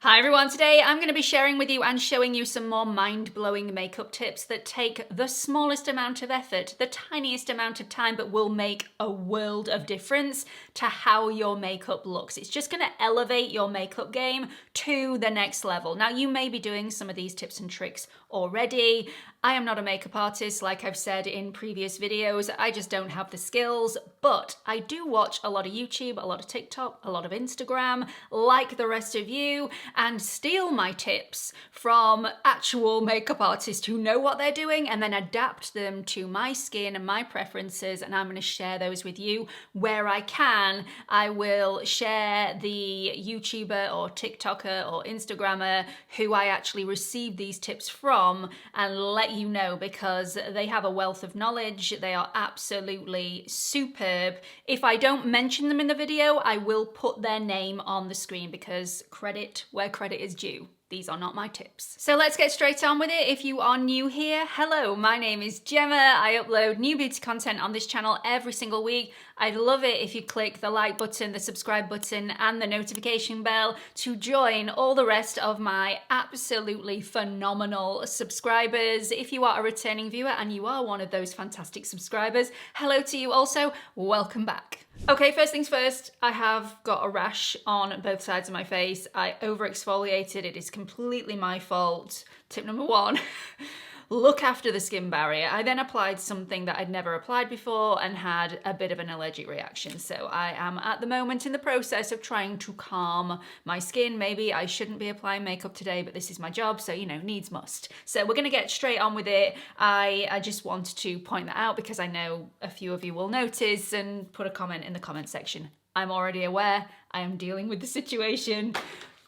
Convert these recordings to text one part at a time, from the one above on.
Hi everyone, today I'm going to be sharing with you and showing you some more mind-blowing makeup tips that take the smallest amount of effort, the tiniest amount of time, but will make a world of difference to how your makeup looks. It's just going to elevate your makeup game to the next level. Now, you may be doing some of these tips and tricks already. I am not a makeup artist, like I've said in previous videos. I just don't have the skills, but I do watch a lot of YouTube, a lot of TikTok, a lot of Instagram, like the rest of you, and steal my tips from actual makeup artists who know what they're doing and then adapt them to my skin and my preferences, and I'm going to share those with you. Where I can, I will share the YouTuber or TikToker or Instagrammer who I actually received these tips from and let you know, because they have a wealth of knowledge. They are absolutely superb. If I don't mention them in the video, I will put their name on the screen because credit where credit is due. These are not my tips. So let's get straight on with it. If you are new here, hello, my name is Gemma. I upload new beauty content on this channel every single week. I'd love it if you click the like button, the subscribe button, and the notification bell to join all the rest of my absolutely phenomenal subscribers. If you are a returning viewer and you are one of those fantastic subscribers, hello to you also, welcome back. Okay, first things first, I have got a rash on both sides of my face. I over exfoliated, it is completely my fault. Tip number one, look after the skin barrier. I then applied something that I'd never applied before and had a bit of an allergic reaction. So I am at the moment in the process of trying to calm my skin. Maybe I shouldn't be applying makeup today, but this is my job, so you know, needs must. So we're gonna get straight on with it. I just want to point that out because I know a few of you will notice and put a comment in the comment section. I'm already aware, I am dealing with the situation.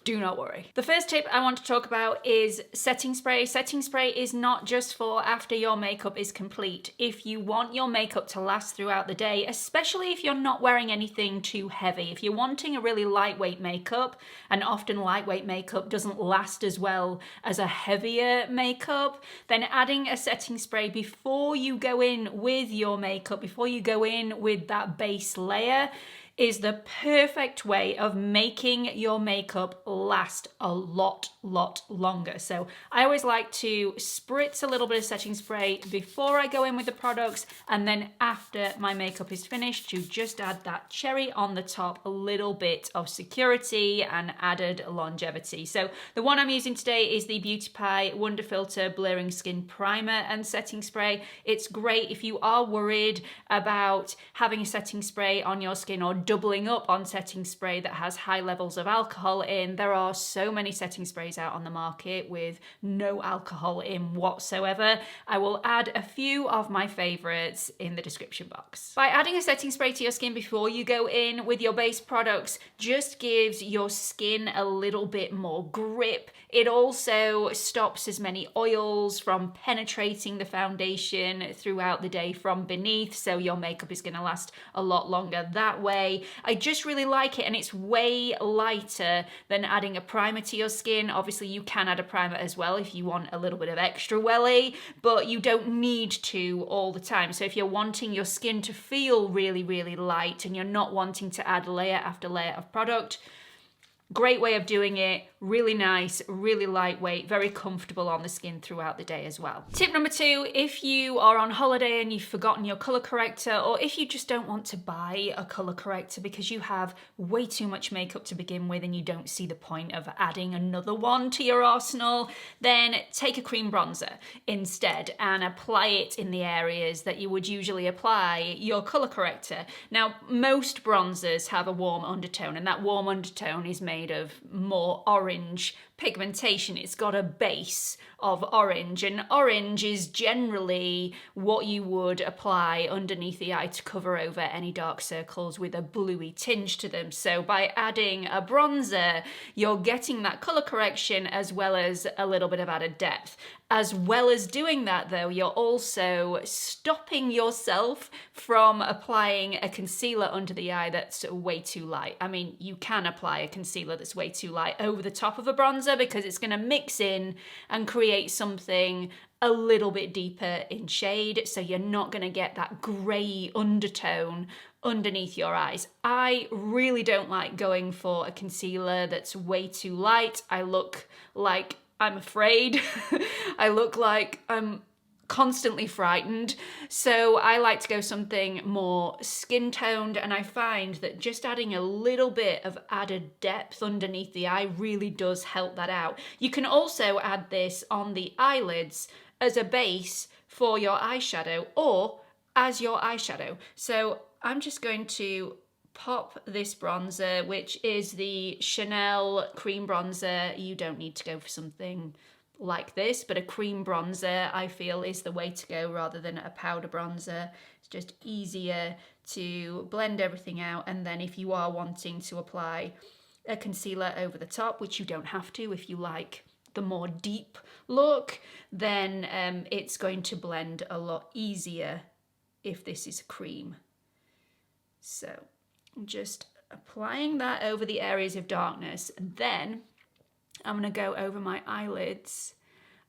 Do not worry. The first tip I want to talk about is setting spray. Setting spray is not just for after your makeup is complete. If you want your makeup to last throughout the day, especially if you're not wearing anything too heavy, if you're wanting a really lightweight makeup, and often lightweight makeup doesn't last as well as a heavier makeup, then adding a setting spray before you go in with your makeup, before you go in with that base layer, is the perfect way of making your makeup last a lot longer. So I always like to spritz a little bit of setting spray before I go in with the products, and then after my makeup is finished to just add that cherry on the top, a little bit of security and added longevity. So the one I'm using today is the Beauty Pie Wonder Filter Blurring Skin Primer and Setting Spray. It's great if you are worried about having a setting spray on your skin or doubling up on setting spray that has high levels of alcohol in. There are so many setting sprays out on the market with no alcohol in whatsoever. I will add a few of my favorites in the description box. By adding a setting spray to your skin before you go in with your base products just gives your skin a little bit more grip. It also stops as many oils from penetrating the foundation throughout the day from beneath, so your makeup is going to last a lot longer that way. I just really like it, and it's way lighter than adding a primer to your skin. Obviously, you can add a primer as well if you want a little bit of extra welly, but you don't need to all the time. So if you're wanting your skin to feel really light and you're not wanting to add layer after layer of product, great way of doing it, really nice, really lightweight, very comfortable on the skin throughout the day as well. Tip number two, if you are on holiday and you've forgotten your color corrector, or if you just don't want to buy a color corrector because you have way too much makeup to begin with and you don't see the point of adding another one to your arsenal, then take a cream bronzer instead and apply it in the areas that you would usually apply your color corrector. Now, most bronzers have a warm undertone, and that warm undertone is made of more orange pigmentation. It's got a base of orange, and orange is generally what you would apply underneath the eye to cover over any dark circles with a bluey tinge to them. So by adding a bronzer, you're getting that color correction as well as a little bit of added depth. As well as doing that though, you're also stopping yourself from applying a concealer under the eye that's way too light. I mean, you can apply a concealer that's way too light over the top of a bronzer because it's going to mix in and create something a little bit deeper in shade, so you're not going to get that grey undertone underneath your eyes. I really don't like going for a concealer that's way too light. I look like I'm afraid. I look like I'm constantly frightened. So I like to go something more skin toned, and I find that just adding a little bit of added depth underneath the eye really does help that out. You can also add this on the eyelids as a base for your eyeshadow or as your eyeshadow. So I'm just going to pop this bronzer, which is the Chanel cream bronzer. You don't need to go for something like this, but a cream bronzer I feel is the way to go rather than a powder bronzer. It's just easier to blend everything out, and then if you are wanting to apply a concealer over the top, which you don't have to if you like the more deep look, then it's going to blend a lot easier if this is a cream. So I'm just applying that over the areas of darkness, and then I'm going to go over my eyelids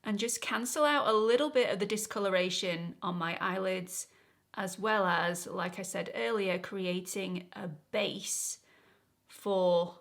and just cancel out a little bit of the discoloration on my eyelids, as well as, like I said earlier, creating a base for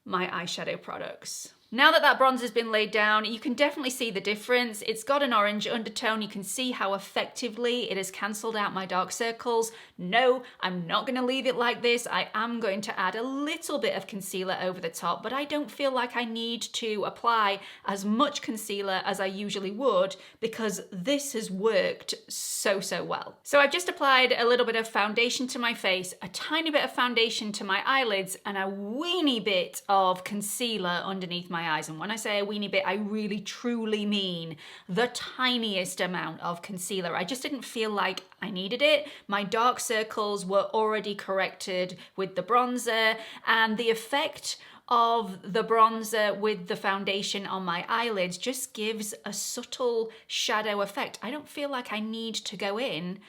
my eyeshadow products. Now that bronzer's been laid down, you can definitely see the difference. It's got an orange undertone. You can see how effectively it has cancelled out my dark circles. No, I'm not going to leave it like this. I am going to add a little bit of concealer over the top, but I don't feel like I need to apply as much concealer as I usually would because this has worked so well. So I've just applied a little bit of foundation to my face, a tiny bit of foundation to my eyelids, and a weeny bit of concealer underneath my eyes. And when I say a weeny bit, I really truly mean the tiniest amount of concealer. I just didn't feel like I needed it. My dark circles were already corrected with the bronzer, and the effect of the bronzer with the foundation on my eyelids just gives a subtle shadow effect. I don't feel like I need to go in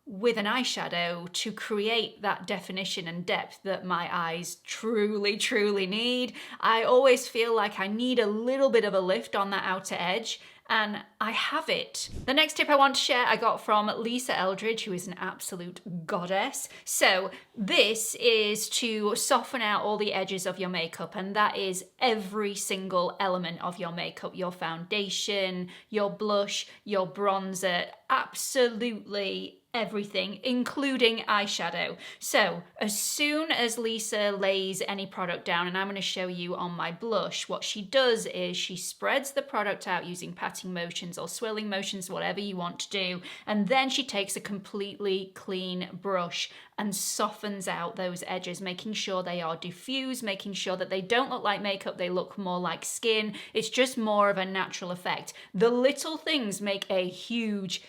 with an eyeshadow to create that definition and depth that my eyes truly need. I always feel like I need a little bit of a lift on that outer edge, and I have it. The next tip I want to share I got from Lisa Eldridge, who is an absolute goddess. So this is to soften out all the edges of your makeup, and that is every single element of your makeup, your foundation, your blush, your bronzer, absolutely everything, including eyeshadow. So as soon as Lisa lays any product down, and I'm going to show you on my blush, what she does is she spreads the product out using patting motions or swirling motions, whatever you want to do, and then she takes a completely clean brush and softens out those edges, making sure they are diffused, making sure that they don't look like makeup, they look more like skin. It's just more of a natural effect. The little things make a huge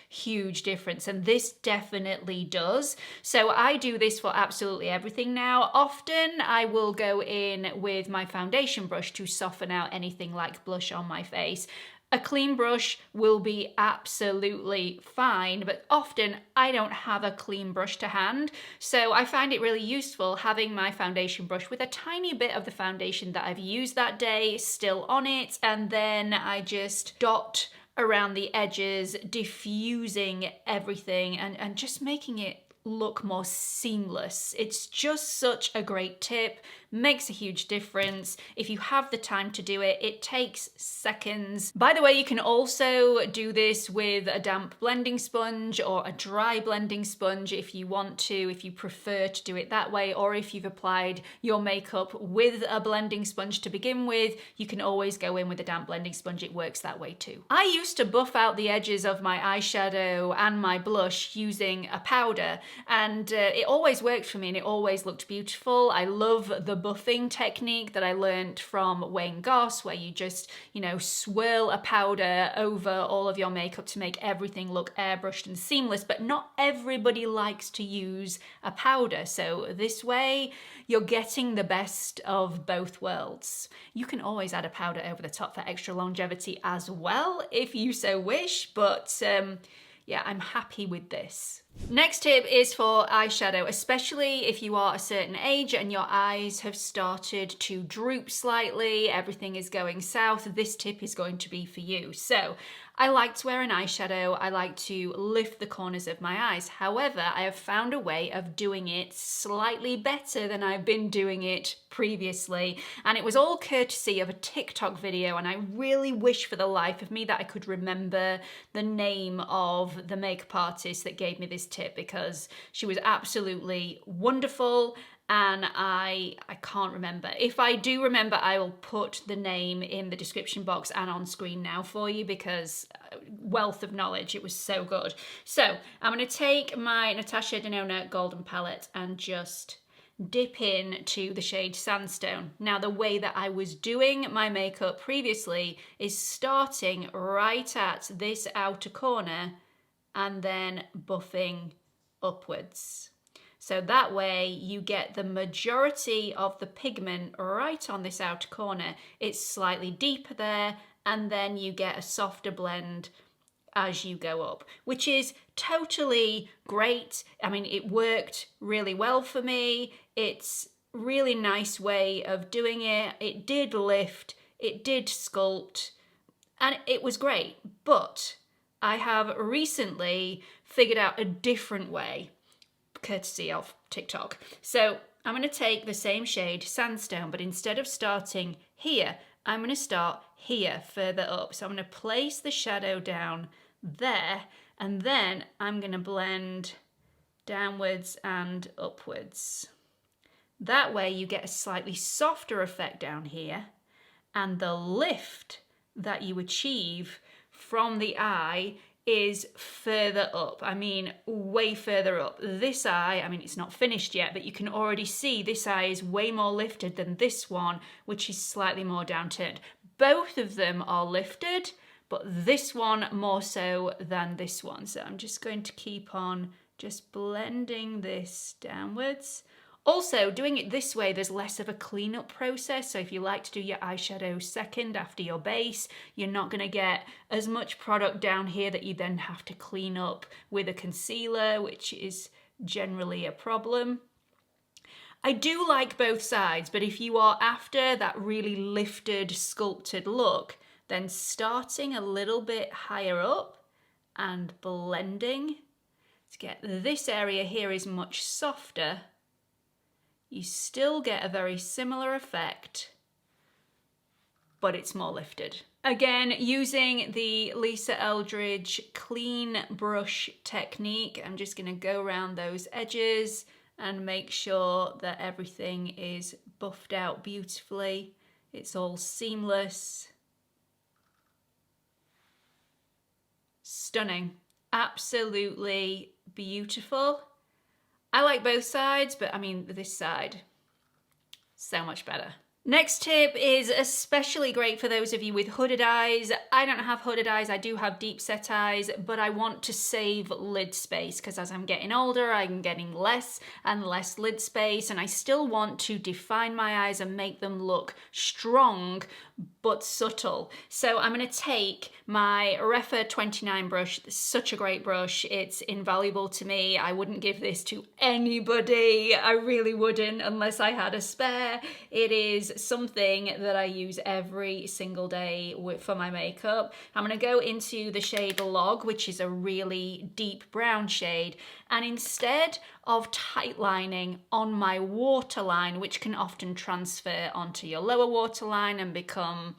difference, and this definitely does. So I do this for absolutely everything now. Often I will go in with my foundation brush to soften out anything like blush on my face. A clean brush will be absolutely fine, but often I don't have a clean brush to hand. So I find it really useful having my foundation brush with a tiny bit of the foundation that I've used that day still on it, and then I just dot around the edges, diffusing everything and just making it look more seamless. It's just such a great tip, makes a huge difference. If you have the time to do it, it takes seconds. By the way, you can also do this with a damp blending sponge or a dry blending sponge if you want to, if you prefer to do it that way, or if you've applied your makeup with a blending sponge to begin with, you can always go in with a damp blending sponge. It works that way too. I used to buff out the edges of my eyeshadow and my blush using a powder, and it always worked for me and it always looked beautiful. I love the buffing technique that I learned from Wayne Goss, where you just, swirl a powder over all of your makeup to make everything look airbrushed and seamless, but not everybody likes to use a powder. So this way, you're getting the best of both worlds. You can always add a powder over the top for extra longevity as well, if you so wish, but yeah, I'm happy with this. Next tip is for eyeshadow, especially if you are a certain age and your eyes have started to droop slightly, everything is going south, this tip is going to be for you. So I like to wear an eyeshadow, I like to lift the corners of my eyes. However, I have found a way of doing it slightly better than I've been doing it previously. And it was all courtesy of a TikTok video, and I really wish for the life of me that I could remember the name of the makeup artist that gave me this tip, because she was absolutely wonderful. And I can't remember. If I do remember, I will put the name in the description box and on screen now for you, because wealth of knowledge, it was so good. So I'm going to take my Natasha Denona Golden Palette and just dip in to the shade Sandstone. Now, the way that I was doing my makeup previously is starting right at this outer corner and then buffing upwards. So that way you get the majority of the pigment right on this outer corner. It's slightly deeper there, and then you get a softer blend as you go up, which is totally great. I mean, it worked really well for me. It's a really nice way of doing it. It did lift, it did sculpt, and it was great. But I have recently figured out a different way, courtesy of TikTok. So I'm going to take the same shade, Sandstone, but instead of starting here, I'm going to start here further up. So I'm going to place the shadow down there, and then I'm going to blend downwards and upwards. That way you get a slightly softer effect down here, and the lift that you achieve from the eye is further up. I mean, way further up. This eye, I mean, it's not finished yet, but you can already see this eye is way more lifted than this one, which is slightly more downturned. Both of them are lifted, but this one more so than this one. So I'm just going to keep on just blending this downwards. Also, doing it this way, there's less of a cleanup process. So if you like to do your eyeshadow second after your base, you're not going to get as much product down here that you then have to clean up with a concealer, which is generally a problem. I do like both sides, but if you are after that really lifted, sculpted look, then starting a little bit higher up and blending to get this area here is much softer. You still get a very similar effect, but it's more lifted. Again, using the Lisa Eldridge clean brush technique, I'm just going to go around those edges and make sure that everything is buffed out beautifully. It's all seamless. Stunning. Absolutely beautiful. I like both sides, but I mean, this side, so much better. Next tip is especially great for those of you with hooded eyes. I don't have hooded eyes, I do have deep set eyes, but I want to save lid space because as I'm getting older, I'm getting less and less lid space, and I still want to define my eyes and make them look strong but subtle. So I'm going to take my Refa 29 brush. This is such a great brush. It's invaluable to me. I wouldn't give this to anybody. I really wouldn't unless I had a spare. It is something that I use every single day for my makeup. I'm going to go into the shade Log, which is a really deep brown shade, and instead of tightlining on my waterline, which can often transfer onto your lower waterline and become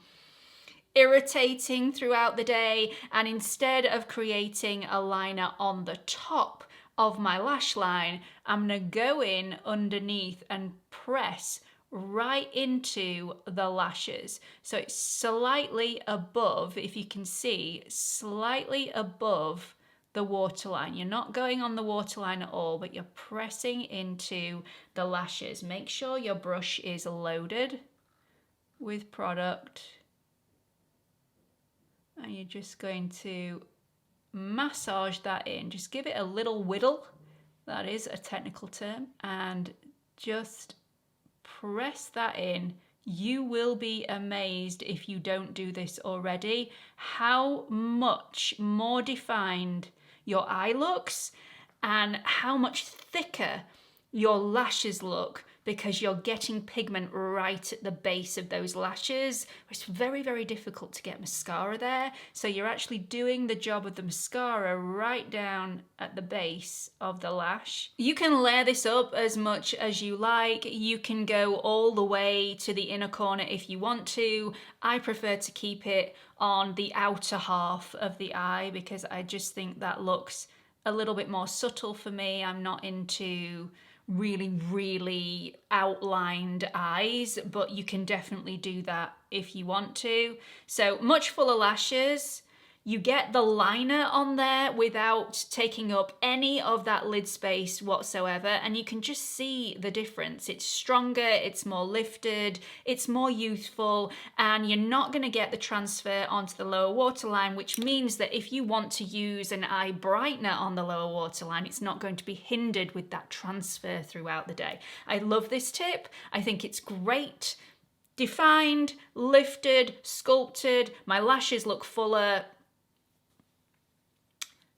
irritating throughout the day, and instead of creating a liner on the top of my lash line, I'm going to go in underneath and press right into the lashes. So it's slightly above, if you can see, slightly above the waterline. You're not going on the waterline at all, but you're pressing into the lashes. Make sure your brush is loaded with product. And you're just going to massage that in. Just give it a little whittle. That is a technical term. And just press that in. You will be amazed if you don't do this already, how much more defined your eye looks. and how much thicker your lashes look because you're getting pigment right at the base of those lashes. It's very, very difficult to get mascara there. So you're actually doing the job of the mascara right down at the base of the lash. You can layer this up as much as you like. You can go all the way to the inner corner if you want to. I prefer to keep it on the outer half of the eye because I just think that looks a little bit more subtle for me. I'm not into really outlined eyes, but you can definitely do that if you want to. So much fuller lashes. You get the liner on there without taking up any of that lid space whatsoever, and you can just see the difference. It's stronger, it's more lifted, it's more youthful, and you're not going to get the transfer onto the lower waterline, which means that if you want to use an eye brightener on the lower waterline, it's not going to be hindered with that transfer throughout the day. I love this tip. I think it's great. Defined, lifted, sculpted, my lashes look fuller.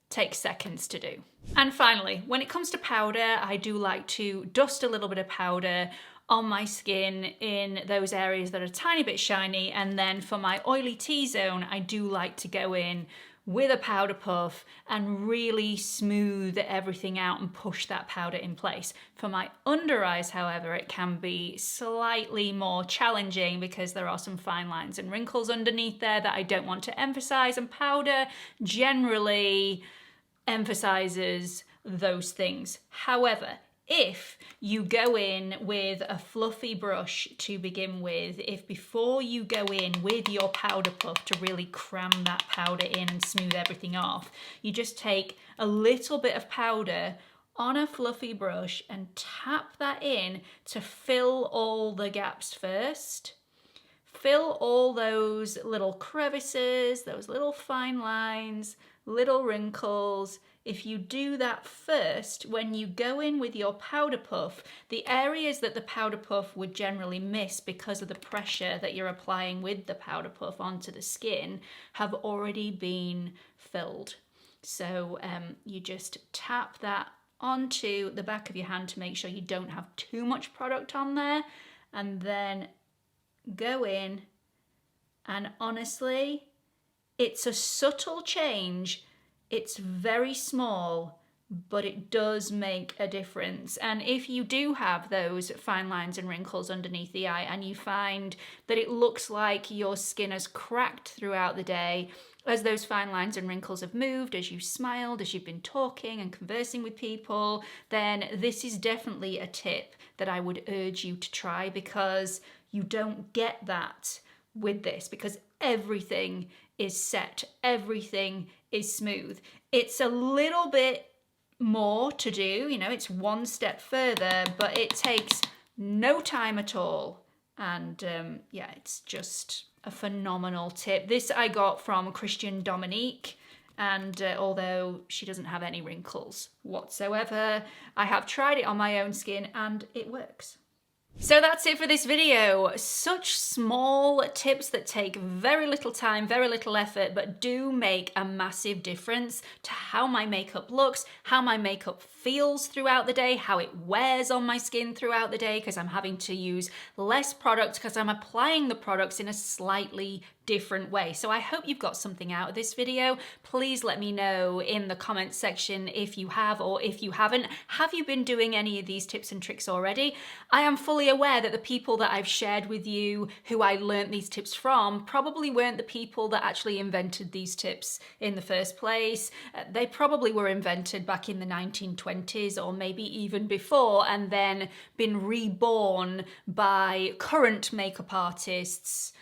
Takes seconds to do. And finally, when it comes to powder, I do like to dust a little bit of powder on my skin in those areas that are a tiny bit shiny, and then for my oily T-zone, I do like to go in with a powder puff and really smooth everything out and push that powder in place. For my under eyes, however, it can be slightly more challenging because there are some fine lines and wrinkles underneath there that I don't want to emphasize, and powder generally emphasizes those things. However, if you go in with a fluffy brush to begin with, if before you go in with your powder puff to really cram that powder in and smooth everything off, you just take a little bit of powder on a fluffy brush and tap that in to fill all the gaps first. Fill all those little crevices, those little fine lines, little wrinkles. If you do that first, when you go in with your powder puff, the areas that the powder puff would generally miss because of the pressure that you're applying with the powder puff onto the skin have already been filled. So you just tap that onto the back of your hand to make sure you don't have too much product on there, and then go in, and honestly, it's a subtle change. It's very small, but it does make a difference. And if you do have those fine lines and wrinkles underneath the eye and you find that it looks like your skin has cracked throughout the day, as those fine lines and wrinkles have moved, as you smiled, as you've been talking and conversing with people, then this is definitely a tip that I would urge you to try, because you don't get that with this, because everything is set, everything is smooth. It's a little bit more to do, you know, it's one step further, but it takes no time at all. And yeah, it's just a phenomenal tip. This I got from Christian Dominique, and although she doesn't have any wrinkles whatsoever, I have tried it on my own skin and it works. So that's it for this video. Such small tips that take very little time, very little effort, but do make a massive difference to how my makeup looks, how my makeup feels throughout the day, how it wears on my skin throughout the day, because I'm having to use less product because I'm applying the products in a slightly different way. So I hope you've got something out of this video. Please let me know in the comments section if you have or if you haven't. Have you been doing any of these tips and tricks already? I am fully aware that the people that I've shared with you who I learnt these tips from probably weren't the people that actually invented these tips in the first place. They probably were invented back in the 1920s or maybe even before, and then been reborn by current makeup artists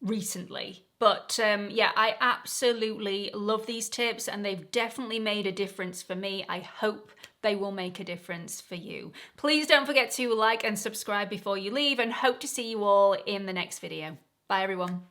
recently. But yeah, I absolutely love these tips and they've definitely made a difference for me. I hope they will make a difference for you. Please don't forget to like and subscribe before you leave, and hope to see you all in the next video. Bye everyone.